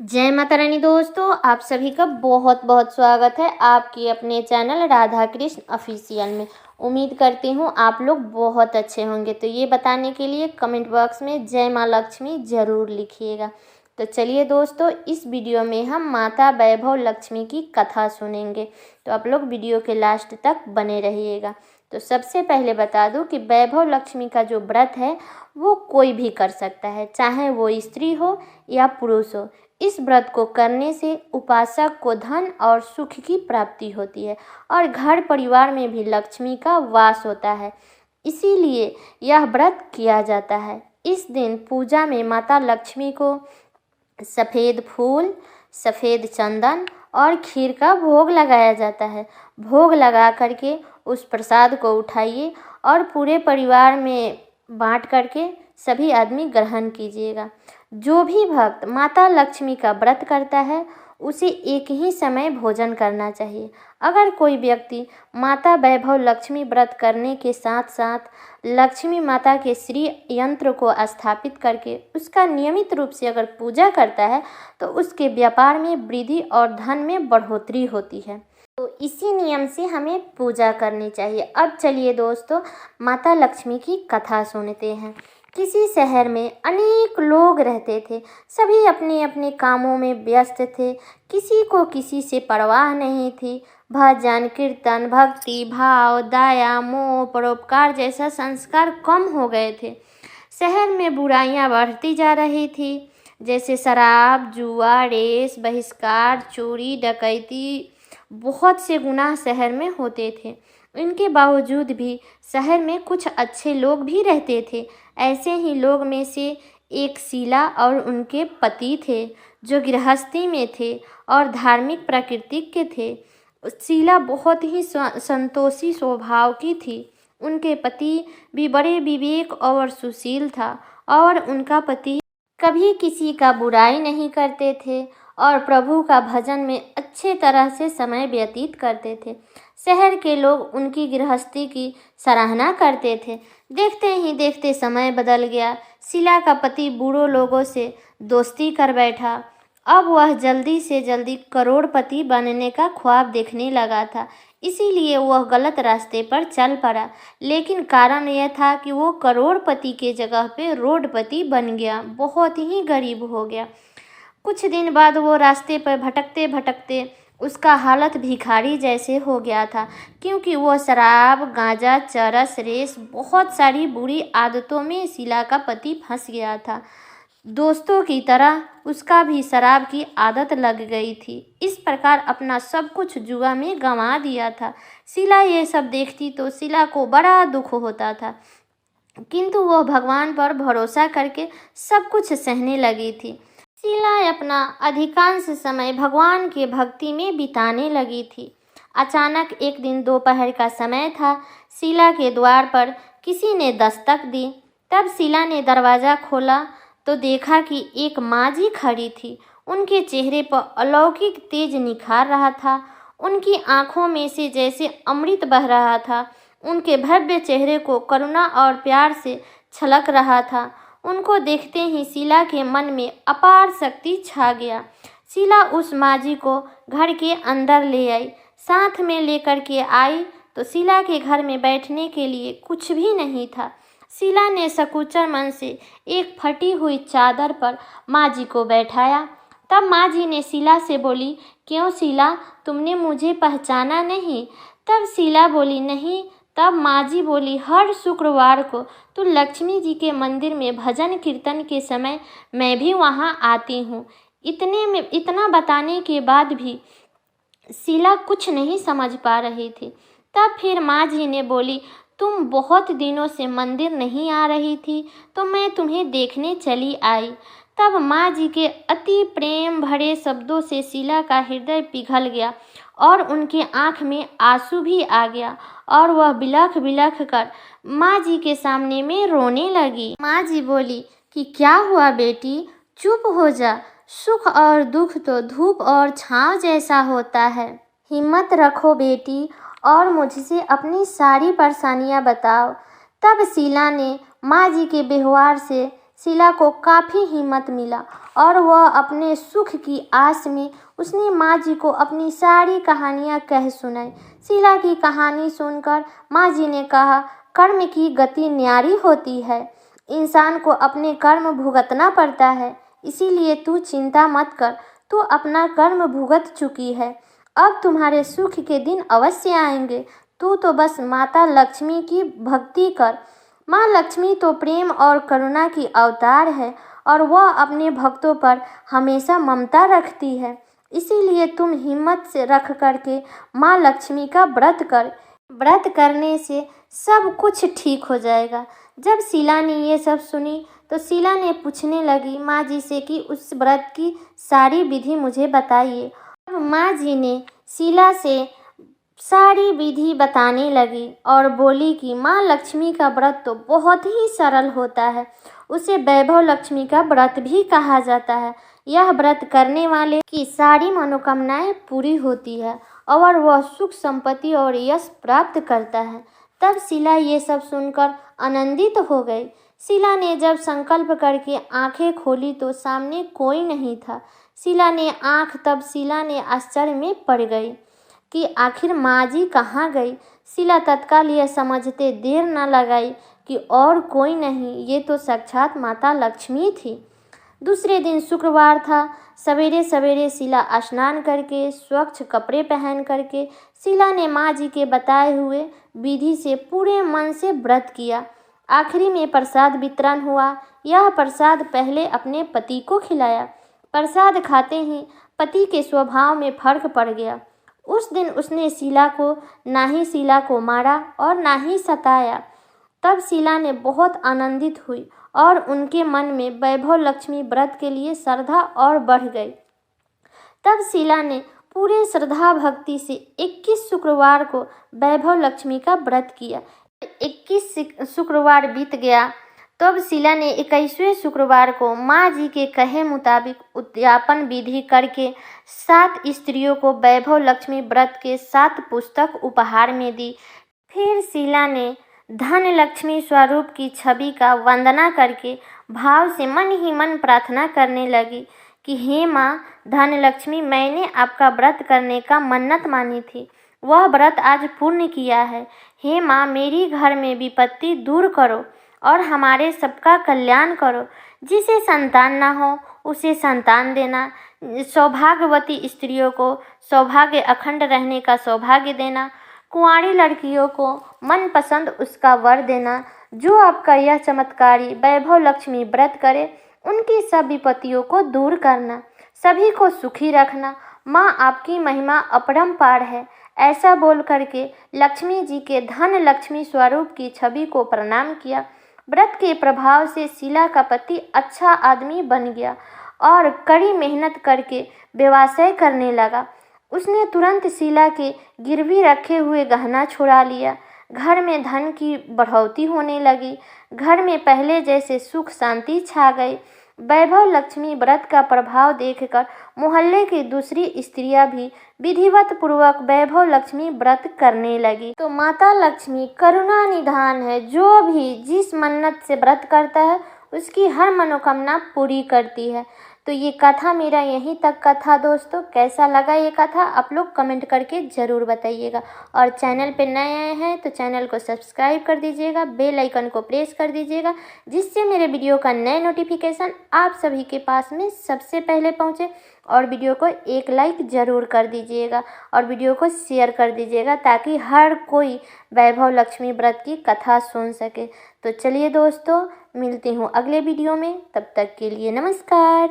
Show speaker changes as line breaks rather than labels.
जय माता रानी दोस्तों, आप सभी का बहुत बहुत स्वागत है आपकी अपने चैनल राधा कृष्ण ऑफिशियल में। उम्मीद करती हूँ आप लोग बहुत अच्छे होंगे। तो ये बताने के लिए कमेंट बॉक्स में जय माँ लक्ष्मी ज़रूर लिखिएगा। तो चलिए दोस्तों, इस वीडियो में हम माता वैभव लक्ष्मी की कथा सुनेंगे। तो आप लोग वीडियो के लास्ट तक बने रहिएगा। तो सबसे पहले बता दूं कि वैभव लक्ष्मी का जो व्रत है वो कोई भी कर सकता है, चाहे वो स्त्री हो या पुरुष हो। इस व्रत को करने से उपासक को धन और सुख की प्राप्ति होती है और घर परिवार में भी लक्ष्मी का वास होता है, इसीलिए यह व्रत किया जाता है। इस दिन पूजा में माता लक्ष्मी को सफ़ेद फूल, सफ़ेद चंदन और खीर का भोग लगाया जाता है। भोग लगा करके उस प्रसाद को उठाइए और पूरे परिवार में बांट करके सभी आदमी ग्रहण कीजिएगा। जो भी भक्त माता लक्ष्मी का व्रत करता है उसे एक ही समय भोजन करना चाहिए। अगर कोई व्यक्ति माता वैभव लक्ष्मी व्रत करने के साथ साथ लक्ष्मी माता के श्री यंत्र को स्थापित करके उसका नियमित रूप से अगर पूजा करता है तो उसके व्यापार में वृद्धि और धन में बढ़ोतरी होती है। तो इसी नियम से हमें पूजा करनी चाहिए। अब चलिए दोस्तों, माता लक्ष्मी की कथा सुनते हैं। किसी शहर में अनेक लोग रहते थे। सभी अपने अपने कामों में व्यस्त थे। किसी को किसी से परवाह नहीं थी। भजन कीर्तन, भक्ति भाव, दया, मोह, परोपकार जैसा संस्कार कम हो गए थे। शहर में बुराइयां बढ़ती जा रही थी, जैसे शराब, जुआ, रेस, बहिष्कार, चोरी, डकैती, बहुत से गुनाह शहर में होते थे। इनके बावजूद भी शहर में कुछ अच्छे लोग भी रहते थे। ऐसे ही लोग में से एक शीला और उनके पति थे, जो गृहस्थी में थे और धार्मिक प्रकृति के थे। शीला बहुत ही संतोषी स्वभाव की थी। उनके पति भी बड़े विवेक और सुशील था और उनका पति कभी किसी का बुराई नहीं करते थे और प्रभु का भजन में अच्छे तरह से समय व्यतीत करते थे। शहर के लोग उनकी गृहस्थी की सराहना करते थे। देखते ही देखते समय बदल गया। शीला का पति बूढ़ों लोगों से दोस्ती कर बैठा। अब वह जल्दी से जल्दी करोड़पति बनने का ख्वाब देखने लगा था, इसीलिए वह गलत रास्ते पर चल पड़ा। लेकिन कारण यह था कि वो करोड़पति के जगह पे रोडपति बन गया, बहुत ही गरीब हो गया। कुछ दिन बाद वो रास्ते पर भटकते भटकते उसका हालत भिखारी जैसे हो गया था, क्योंकि वो शराब, गांजा, चरस, रेस, बहुत सारी बुरी आदतों में शीला का पति फंस गया था। दोस्तों की तरह उसका भी शराब की आदत लग गई थी। इस प्रकार अपना सब कुछ जुआ में गंवा दिया था। शीला ये सब देखती तो शीला को बड़ा दुख होता था, किंतु वह भगवान पर भरोसा करके सब कुछ सहने लगी थी। शीला अपना अधिकांश समय भगवान के भक्ति में बिताने लगी थी। अचानक एक दिन दोपहर का समय था। शीला के द्वार पर किसी ने दस्तक दी। तब शीला ने दरवाज़ा खोला तो देखा कि एक माँ जी खड़ी थी। उनके चेहरे पर अलौकिक तेज निखार रहा था। उनकी आंखों में से जैसे अमृत बह रहा था। उनके भव्य चेहरे को करुणा और प्यार से छलक रहा था। उनको देखते ही शीला के मन में अपार शक्ति छा गया। शीला उस माँ जी को घर के अंदर ले आई। साथ में लेकर के आई तो शीला के घर में बैठने के लिए कुछ भी नहीं था। शीला ने सकुचर मन से एक फटी हुई चादर पर माँ जी को बैठाया। तब माँ जी ने शीला से बोली, क्यों शीला, तुमने मुझे पहचाना नहीं? तब शीला बोली, नहीं। तब माँ जी बोली, हर शुक्रवार को तो लक्ष्मी जी के मंदिर में भजन कीर्तन के समय मैं भी वहाँ आती हूँ। इतना बताने के बाद भी शीला कुछ नहीं समझ पा रही थी। तब फिर माँ जी ने बोली, तुम बहुत दिनों से मंदिर नहीं आ रही थी तो मैं तुम्हें देखने चली आई। तब माँ जी के अति प्रेम भरे शब्दों से शीला का हृदय पिघल गया और उनके आँख में आंसू भी आ गया और वह बिलख बिलख कर माँ जी के सामने में रोने लगी। माँ जी बोली कि क्या हुआ बेटी, चुप हो जा। सुख और दुख तो धूप और छाँव जैसा होता है। हिम्मत रखो बेटी और मुझसे अपनी सारी परेशानियां बताओ। तब शीला ने माँ जी के व्यवहार से शीला को काफ़ी हिम्मत मिला और वह अपने सुख की आस में उसने माँ जी को अपनी सारी कहानियाँ कह सुनाई। शीला की कहानी सुनकर माँ जी ने कहा, कर्म की गति न्यारी होती है, इंसान को अपने कर्म भुगतना पड़ता है, इसीलिए तू चिंता मत कर, तू अपना कर्म भुगत चुकी है, अब तुम्हारे सुख के दिन अवश्य आएंगे, तू तो बस माता लक्ष्मी की भक्ति कर। माँ लक्ष्मी तो प्रेम और करुणा की अवतार है और वह अपने भक्तों पर हमेशा ममता रखती है, इसीलिए तुम हिम्मत से रख करके माँ लक्ष्मी का व्रत कर, व्रत करने से सब कुछ ठीक हो जाएगा। जब शीला ने ये सब सुनी तो शीला ने पूछने लगी माँ जी से कि उस व्रत की सारी विधि मुझे बताइए। अब माँ जी ने शीला से सारी विधि बताने लगी और बोली कि माँ लक्ष्मी का व्रत तो बहुत ही सरल होता है, उसे वैभव लक्ष्मी का व्रत भी कहा जाता है। यह व्रत करने वाले की सारी मनोकामनाएं पूरी होती है और वह सुख संपत्ति और यश प्राप्त करता है। तब शीला ये सब सुनकर आनंदित हो गई। शीला ने जब संकल्प करके आंखें खोली तो सामने कोई नहीं था। शीला ने आश्चर्य में पड़ गई कि आखिर माँ जी कहाँ गई। शीला तत्काल यह समझते देर न लगाई कि और कोई नहीं, ये तो साक्षात माता लक्ष्मी थी। दूसरे दिन शुक्रवार था। सवेरे सवेरे शीला स्नान करके स्वच्छ कपड़े पहन करके शीला ने माँ जी के बताए हुए विधि से पूरे मन से व्रत किया। आखिरी में प्रसाद वितरण हुआ। यह प्रसाद पहले अपने पति को खिलाया। प्रसाद खाते ही पति के स्वभाव में फर्क पड़ गया। उस दिन उसने ना ही शीला को मारा और ना ही सताया। तब शीला ने बहुत आनंदित हुई और उनके मन में वैभव लक्ष्मी व्रत के लिए श्रद्धा और बढ़ गई। तब शीला ने पूरे श्रद्धा भक्ति से 21 शुक्रवार को वैभव लक्ष्मी का व्रत किया। 21 शुक्रवार बीत गया। तब शीला ने 21वें शुक्रवार को माँ जी के कहे मुताबिक उद्यापन विधि करके 7 स्त्रियों को वैभव लक्ष्मी व्रत के 7 पुस्तक उपहार में दी। फिर शीला ने धन लक्ष्मी स्वरूप की छवि का वंदना करके भाव से मन ही मन प्रार्थना करने लगी कि हे माँ धन लक्ष्मी, मैंने आपका व्रत करने का मन्नत मानी थी, वह व्रत आज पूर्ण किया है। हे माँ, मेरी घर में विपत्ति दूर करो और हमारे सबका कल्याण करो। जिसे संतान ना हो उसे संतान देना, सौभाग्यवती स्त्रियों को सौभाग्य अखंड रहने का सौभाग्य देना, कुंवारी लड़कियों को मनपसंद उसका वर देना। जो आपका यह चमत्कारी वैभव लक्ष्मी व्रत करे उनकी सब विपत्तियों को दूर करना, सभी को सुखी रखना। माँ आपकी महिमा अपरंपार है। ऐसा बोल करके लक्ष्मी जी के धन लक्ष्मी स्वरूप की छवि को प्रणाम किया। व्रत के प्रभाव से शीला का पति अच्छा आदमी बन गया और कड़ी मेहनत करके व्यवसाय करने लगा। उसने तुरंत शीला के गिरवी रखे हुए गहना छुड़ा लिया। घर में धन की बढ़ोतरी होने लगी। घर में पहले जैसे सुख शांति छा गई। वैभव लक्ष्मी व्रत का प्रभाव देखकर मोहल्ले की दूसरी स्त्रियां भी विधिवत पूर्वक वैभव लक्ष्मी व्रत करने लगी। तो माता लक्ष्मी करुणा निधान है, जो भी जिस मन्नत से व्रत करता है उसकी हर मनोकामना पूरी करती है। तो ये कथा मेरा यहीं तक का था दोस्तों। कैसा लगा ये कथा आप लोग कमेंट करके ज़रूर बताइएगा। और चैनल पे नए आए हैं तो चैनल को सब्सक्राइब कर दीजिएगा, बेल आइकन को प्रेस कर दीजिएगा, जिससे मेरे वीडियो का नए नोटिफिकेशन आप सभी के पास में सबसे पहले पहुँचे। और वीडियो को एक लाइक ज़रूर कर दीजिएगा और वीडियो को शेयर कर दीजिएगा ताकि हर कोई वैभव लक्ष्मी व्रत की कथा सुन सके। तो चलिए दोस्तों, मिलती हूँ अगले वीडियो में, तब तक के लिए नमस्कार।